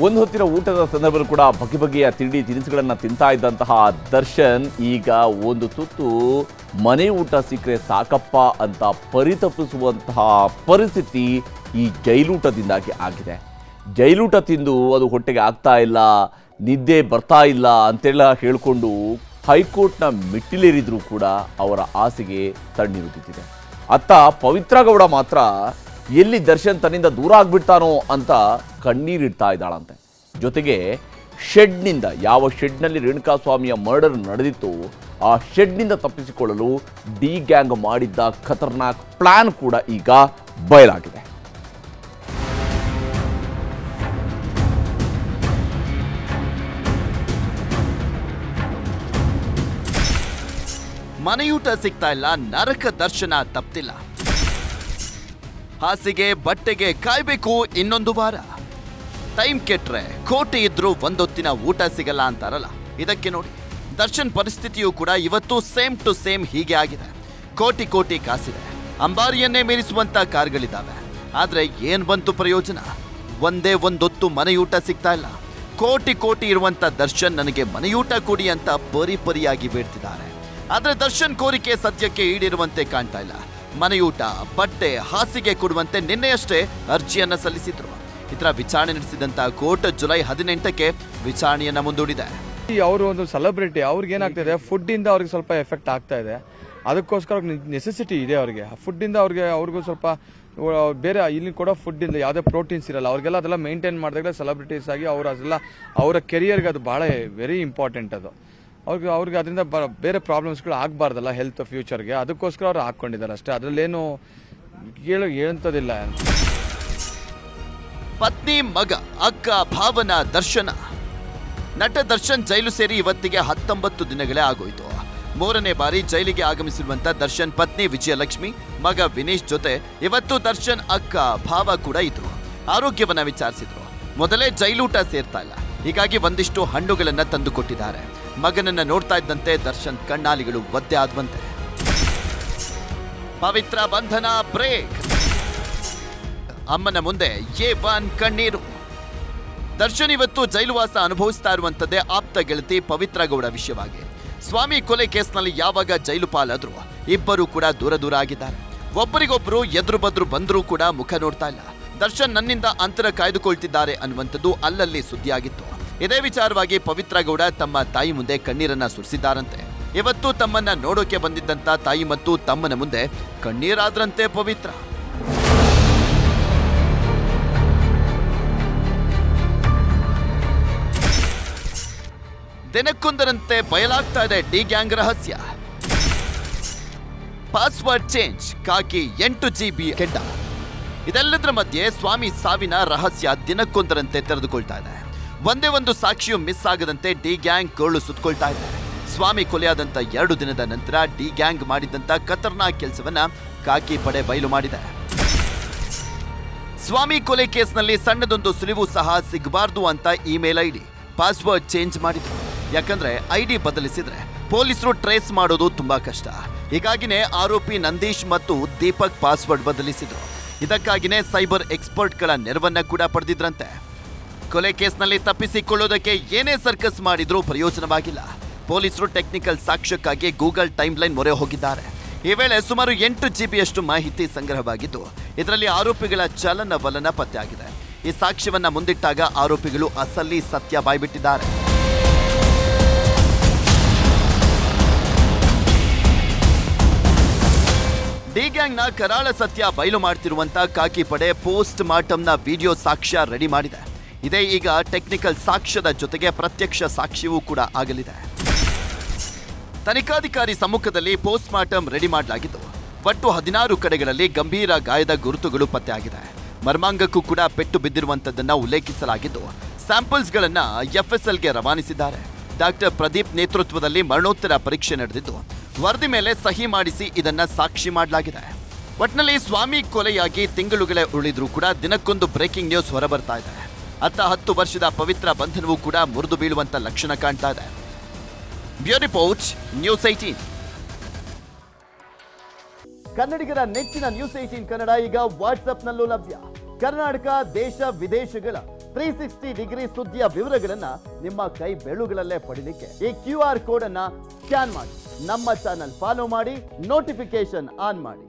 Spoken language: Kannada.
ಒಂದು ಹೊತ್ತಿನ ಊಟದ ಸಂದರ್ಭದಲ್ಲಿ ಕೂಡ ಬಗೆ ಬಗೆಯ ತಿಂಡಿ ತಿನಿಸುಗಳನ್ನು ತಿಂತಾ ಇದ್ದಂತಹ ದರ್ಶನ್ ಈಗ ಒಂದು ತುತ್ತು ಮನೆ ಊಟ ಸಿಕ್ಕರೆ ಸಾಕಪ್ಪ ಅಂತ ಪರಿತಪಿಸುವಂತಹ ಪರಿಸ್ಥಿತಿ ಈ ಜೈಲೂಟದಿಂದಾಗಿ ಆಗಿದೆ. ಜೈಲೂಟ ತಿಂದು ಅದು ಹೊಟ್ಟೆಗೆ ಆಗ್ತಾ ಇಲ್ಲ, ನಿದ್ದೆ ಬರ್ತಾ ಇಲ್ಲ ಅಂತೆಲ್ಲ ಹೇಳಿಕೊಂಡು ಹೈಕೋರ್ಟ್ನ ಮೆಟ್ಟಿಲೇರಿದ್ರೂ ಕೂಡ ಅವರ ಆಸೆಗೆ ತಣ್ಣೀರು ಬಿದ್ದಿದೆ. ಅತ್ತ ಪವಿತ್ರ ಗೌಡ ಮಾತ್ರ ಎಲ್ಲಿ ದರ್ಶನ್ ತನ್ನಿಂದ ದೂರ ಆಗ್ಬಿಡ್ತಾನೋ ಅಂತ ಕಣ್ಣೀರಿಡ್ತಾ ಇದ್ದಾಳಂತೆ. ಜೊತೆಗೆ ಶೆಡ್ನಿಂದ, ಯಾವ ಶೆಡ್ನಲ್ಲಿ ರೇಣುಕಾಸ್ವಾಮಿಯ ಮರ್ಡರ್ ನಡೆದಿತ್ತು ಆ ಶೆಡ್ನಿಂದ ತಪ್ಪಿಸಿಕೊಳ್ಳಲು ಡಿ ಗ್ಯಾಂಗ್ ಮಾಡಿದ್ದ ಖತರ್ನಾಕ್ ಪ್ಲಾನ್ ಕೂಡ ಈಗ ಬಯಲಾಗಿದೆ. ಮನೆಯೂಟ ಸಿಗ್ತಾ ಇಲ್ಲ, ನರಕ ದರ್ಶನ ತಪ್ತಿಲ್ಲ. ಹಾಸಿಗೆ ಬಟ್ಟೆಗೆ ಕಾಯ್ಬೇಕು ಇನ್ನೊಂದು ವಾರ. ಟೈಮ್ ಕೆಟ್ರೆ ಕೋಟಿ ಇದ್ರೂ ಒಂದೊತ್ತಿನ ಊಟ ಸಿಗಲ್ಲ ಅಂತಾರಲ್ಲ, ಇದಕ್ಕೆ ನೋಡಿ ದರ್ಶನ್ ಪರಿಸ್ಥಿತಿಯೂ ಕೂಡ ಇವತ್ತು ಸೇಮ್ ಟು ಸೇಮ್ ಹೀಗೆ ಆಗಿದೆ. ಕೋಟಿ ಕೋಟಿ ಕಾಸಿದೆ, ಅಂಬಾರಿಯನ್ನೇ ಮೀರಿಸುವಂತ ಕಾರ್ಗಳಿದ್ದಾವೆ, ಆದ್ರೆ ಏನ್ ಬಂತು ಪ್ರಯೋಜನ? ಒಂದೇ ಒಂದೊತ್ತು ಮನೆಯೂಟ ಸಿಗ್ತಾ ಇಲ್ಲ. ಕೋಟಿ ಕೋಟಿ ಇರುವಂತ ದರ್ಶನ್ ನನಗೆ ಮನೆಯೂಟ ಕೊಡಿ ಅಂತ ಪರಿಯಾಗಿ ಬೇಡ್ತಿದ್ದಾರೆ. ಆದ್ರೆ ದರ್ಶನ್ ಕೋರಿಕೆ ಸದ್ಯಕ್ಕೆ ಈಡೇರುವಂತೆ ಕಾಣ್ತಾ ಇಲ್ಲ. ಮನೆಯೂಟ, ಬಟ್ಟೆ, ಹಾಸಿಗೆ ಕೊಡುವಂತೆ ನಿನ್ನೆಯಷ್ಟೇ ಅರ್ಜಿಯನ್ನ ಸಲ್ಲಿಸಿದ್ರು. ಇದರ ವಿಚಾರಣೆ ನಡೆಸಿದಂತ ಕೋರ್ಟ್ ಜುಲೈ 18ಕ್ಕೆ ವಿಚಾರಣೆಯನ್ನ ಮುಂದೂಡಿದೆ. ಅವರು ಒಂದು ಸೆಲೆಬ್ರಿಟಿ, ಅವ್ರಿಗೆ ಏನಾಗ್ತಿದೆ, ಫುಡ್ ಇಂದ ಅವ್ರಿಗೆ ಸ್ವಲ್ಪ ಎಫೆಕ್ಟ್ ಆಗ್ತಾ ಇದೆ. ಅದಕ್ಕೋಸ್ಕರ ನೆಸೆಸಿಟಿ ಇದೆ ಅವ್ರಿಗೆ. ಫುಡ್ ಇಂದ ಅವ್ರಿಗೂ ಸ್ವಲ್ಪ ಬೇರೆ ಇಲ್ಲಿ ಕೂಡ ಫುಡ್ ಇಂದ ಯಾವುದೇ ಪ್ರೋಟೀನ್ಸ್ ಇರಲ್ಲ. ಅವ್ರಿಗೆಲ್ಲ ಅದೆಲ್ಲ ಮೇಂಟೈನ್ ಮಾಡಿದಾಗ ಸೆಲೆಬ್ರಿಟೀಸ್ ಆಗಿ ಅವರ ಕೆರಿಯರ್ಗೆ ಅದು ಬಹಳ ವೆರಿ ಇಂಪಾರ್ಟೆಂಟ್. ಅದು ಅವ್ರಿಗೆ ಅದರಿಂದ ಬೇರೆ ಪ್ರಾಬ್ಲಮ್ಸ್ಗಳು ಆಗಬಾರ್ದಲ್ಲ ಹೆಲ್ತ್ ಫ್ಯೂಚರ್ಗೆ, ಅದಕ್ಕೋಸ್ಕರ ಅವ್ರು ಹಾಕೊಂಡಿದ್ದಾರೆ ಅಷ್ಟೇ. ಅದರಲ್ಲೇನು ಹೇಳಂತದಿಲ್ಲ. ಪತ್ನಿ, ಮಗ, ಅಕ್ಕ, ಭಾವನ, ದರ್ಶನ. ನಟ ದರ್ಶನ್ ಜೈಲು ಸೇರಿ ಇವತ್ತಿಗೆ 19 ದಿನಗಳೇ ಆಗೋಯ್ತು. 3ನೇ ಬಾರಿ ಜೈಲಿಗೆ ಆಗಮಿಸಿರುವಂತ ದರ್ಶನ್ ಪತ್ನಿ ವಿಜಯಲಕ್ಷ್ಮಿ, ಮಗ ವಿನೇಶ್ ಜೊತೆ ಇವತ್ತು ದರ್ಶನ್ ಅಕ್ಕ ಭಾವ ಕೂಡ ಇದ್ರು. ಆರೋಗ್ಯವನ್ನ ವಿಚಾರಿಸಿದ್ರು. ಮೊದಲೇ ಜೈಲೂಟ ಸೇರ್ತಾ ಇಲ್ಲ, ಹೀಗಾಗಿ ಒಂದಿಷ್ಟು ಹಣ್ಣುಗಳನ್ನ ತಂದು ಕೊಟ್ಟಿದ್ದಾರೆ. ಮಗನನ್ನ ನೋಡ್ತಾ ಇದ್ದಂತೆ ದರ್ಶನ್ ಕಣ್ಣಾಲಿಗಳು ಒದ್ದೆ ಆದ್ವಂತೆ. ಪವಿತ್ರ ಬಂಧನ ಬ್ರೇಕ್. ಅಮ್ಮನ ಮುಂದೆ A1 ಕಣ್ಣೀರು. ದರ್ಶನ್ ಇವತ್ತು ಜೈಲುವಾಸ ಅನುಭವಿಸ್ತಾ ಇರುವಂತದ್ದೇ ಆಪ್ತ ಗೆಳತಿ ಪವಿತ್ರ ಗೌಡ ವಿಷಯವಾಗಿ. ಸ್ವಾಮಿ ಕೊಲೆ ಕೇಸ್ನಲ್ಲಿ ಯಾವಾಗ ಜೈಲು ಪಾಲಾದ್ರು ಇಬ್ಬರು ಕೂಡ ದೂರ ಆಗಿದ್ದಾರೆ. ಒಬ್ಬರಿಗೊಬ್ಬರು ಎದುರು ಬದ್ರು ಬಂದರೂ ಕೂಡ ಮುಖ ನೋಡ್ತಾ ಇಲ್ಲ. ದರ್ಶನ್ ನನ್ನಿಂದ ಅಂತರ ಕಾಯ್ದುಕೊಳ್ತಿದ್ದಾರೆ ಅನ್ನುವಂಥದ್ದು ಅಲ್ಲಲ್ಲಿ ಸುದ್ದಿಯಾಗಿತ್ತು. ಇದೇ ವಿಚಾರವಾಗಿ ಪವಿತ್ರ ಗೌಡ ತಮ್ಮ ತಾಯಿ ಮುಂದೆ ಕಣ್ಣೀರನ್ನ ಸುರಿಸಿದ್ದಾರಂತೆ. ಇವತ್ತು ತಮ್ಮನ್ನ ನೋಡೋಕೆ ಬಂದಿದ್ದಂತ ತಾಯಿ ಮತ್ತು ತಮ್ಮನ ಮುಂದೆ ಕಣ್ಣೀರಾದ್ರಂತೆ ಪವಿತ್ರ. ದಿನಕ್ಕೊಂದರಂತೆ ಬಯಲಾಗ್ತಾ ಇದೆ ಡಿ ಗ್ಯಾಂಗ್ ರಹಸ್ಯ. ಪಾಸ್ವರ್ಡ್ ಚೇಂಜ್, ಕಾಕಿ 8 GB ಕೆಡ್ಡ. ಇದೆಲ್ಲದರ ಮಧ್ಯೆ ಸ್ವಾಮಿ ಸಾವಿನ ರಹಸ್ಯ ದಿನಕ್ಕೊಂದರಂತೆ ತೆರೆದುಕೊಳ್ತಾ ಇದೆ. ಒಂದೇ ಒಂದು ಸಾಕ್ಷಿಯು ಮಿಸ್ ಆಗದಂತೆ ಡಿ ಗ್ಯಾಂಗ್ ಕೋಳು ಸುತ್ತಕೊಳ್ತಾ ಇದೆ. ಸ್ವಾಮಿ ಕೊಲೆಯಾದಂತ 2 ದಿನದ ನಂತರ ಡಿ ಗ್ಯಾಂಗ್ ಮಾಡಿದಂತ ಖತರ್ನಾಕ್ ಕೆಲಸವನ್ನ ಕಾಕಿ ಪಡೆ ಬಯಲು ಮಾಡಿದೆ. ಸ್ವಾಮಿ ಕೊಲೆ ಕೇಸ್ನಲ್ಲಿ ಸಣ್ಣದೊಂದು ಸುಳಿವು ಸಹ ಸಿಗಬಾರ್ದು ಅಂತ ಇಮೇಲ್ ಐಡಿ ಪಾಸ್ವರ್ಡ್ ಚೇಂಜ್ ಮಾಡಿದ್ರು. ಯಾಕಂದ್ರೆ ಐಡಿ ಬದಲಿಸಿದ್ರೆ ಪೊಲೀಸರು ಟ್ರೇಸ್ ಮಾಡೋದು ತುಂಬಾ ಕಷ್ಟ. ಹೀಗಾಗಿನೇ ಆರೋಪಿ ನಂದೀಶ್ ಮತ್ತು ದೀಪಕ್ ಪಾಸ್ವರ್ಡ್ ಬದಲಿಸಿದ್ರು. ಇದಕ್ಕಾಗಿನೇ ಸೈಬರ್ ಎಕ್ಸ್ಪರ್ಟ್ಗಳ ನೆರವನ್ನ ಕೂಡ ಪಡೆದಿದ್ರಂತೆ. ಕೊಲೆ ಕೇಸ್ನಲ್ಲಿ ತಪ್ಪಿಸಿಕೊಳ್ಳೋದಕ್ಕೆ ಏನೇ ಸರ್ಕಸ್ ಮಾಡಿದ್ರೂ ಪ್ರಯೋಜನವಾಗಿಲ್ಲ. ಪೊಲೀಸರು ಟೆಕ್ನಿಕಲ್ ಸಾಕ್ಷ್ಯಕ್ಕಾಗಿ ಗೂಗಲ್ ಟೈಮ್ಲೈನ್ ಮೊರೆ ಹೋಗಿದ್ದಾರೆ. ಈ ವೇಳೆ ಸುಮಾರು 8 GB ಮಾಹಿತಿ ಸಂಗ್ರಹವಾಗಿದ್ದು, ಇದರಲ್ಲಿ ಆರೋಪಿಗಳ ಚಲನವಲನ ಪತ್ತೆಯಾಗಿದೆ. ಈ ಸಾಕ್ಷ್ಯವನ್ನ ಮುಂದಿಟ್ಟಾಗ ಆರೋಪಿಗಳು ಅಸಲಿ ಸತ್ಯ ಬಾಯ್ಬಿಟ್ಟಿದ್ದಾರೆ. ಡಿ ಗ್ಯಾಂಗ್ನ ಕರಾಳ ಸತ್ಯ ಬಯಲು ಮಾಡ್ತಿರುವಂತ ಕಾಕಿ ಪಡೆ ಪೋಸ್ಟ್ ಮಾರ್ಟಮ್ನ ವಿಡಿಯೋ ಸಾಕ್ಷ್ಯ ರೆಡಿ ಮಾಡಿದೆ. ಇದೇ ಈಗ ಟೆಕ್ನಿಕಲ್ ಸಾಕ್ಷ್ಯದ ಜೊತೆಗೆ ಪ್ರತ್ಯಕ್ಷ ಸಾಕ್ಷ್ಯವೂ ಕೂಡ ಆಗಲಿದೆ. ತನಿಖಾಧಿಕಾರಿ ಸಮ್ಮುಖದಲ್ಲಿ ಪೋಸ್ಟ್ ಮಾರ್ಟಮ್ ರೆಡಿ ಮಾಡಲಾಗಿದ್ದು, ಒಟ್ಟು 16 ಕಡೆಗಳಲ್ಲಿ ಗಂಭೀರ ಗಾಯದ ಗುರುತುಗಳು ಪತ್ತೆಯಾಗಿದೆ. ಮರ್ಮಾಂಗಕ್ಕೂ ಕೂಡ ಪೆಟ್ಟು ಬಿದ್ದಿರುವಂತದ್ದನ್ನ ಉಲ್ಲೇಖಿಸಲಾಗಿದ್ದು, ಸ್ಯಾಂಪಲ್ಸ್ಗಳನ್ನ FSLಗೆ ರವಾನಿಸಿದ್ದಾರೆ. ಡಾಕ್ಟರ್ ಪ್ರದೀಪ್ ನೇತೃತ್ವದಲ್ಲಿ ಮರಣೋತ್ತರ ಪರೀಕ್ಷೆ ನಡೆದಿದ್ದು, ವರದಿ ಮೇಲೆ ಸಹಿ ಮಾಡಿಸಿ ಇದನ್ನ ಸಾಕ್ಷಿ ಮಾಡಲಾಗಿದೆ. ಒಟ್ನಲ್ಲಿ ಸ್ವಾಮಿ ಕೊಲೆಯಾಗಿ ತಿಂಗಳುಗಳೇ ಉಳಿದ್ರೂ ಕೂಡ ದಿನಕ್ಕೊಂದು ಬ್ರೇಕಿಂಗ್ ನ್ಯೂಸ್ ಹೊರಬರ್ತಾ ಇದೆ. ಅತ್ತ 10 ವರ್ಷದ ಪವಿತ್ರ ಬಂಧನವೂ ಕೂಡ ಮುರಿದು ಬೀಳುವಂತ ಲಕ್ಷಣ ಕಾಣ್ತಾ ಇದೆ. Bureau report, news 18. ಕನ್ನಡಿಗರ ನೆಚ್ಚಿನ ನ್ಯೂಸ್ 18 ಕನ್ನಡ ಈಗ ವಾಟ್ಸ್ಆಪ್ನಲ್ಲೂ ಲಭ್ಯ. ಕರ್ನಾಟಕ, ದೇಶ ವಿದೇಶಗಳ 360 ಡಿಗ್ರಿ ಸುದ್ದಿಯ ವಿವರಗಳನ್ನ ನಿಮ್ಮ ಕೈ ಬೆರಳುಗಳಲ್ಲೇ ಪಡಿಲಿಕ್ಕೆ ಈ QR ಕೋಡ್ ಅನ್ನ ಸ್ಕ್ಯಾನ್ ಮಾಡಿ, ನಮ್ಮ ಚಾನಲ್ ಫಾಲೋ ಮಾಡಿ, ನೋಟಿಫಿಕೇಶನ್ ಆನ್ ಮಾಡಿ.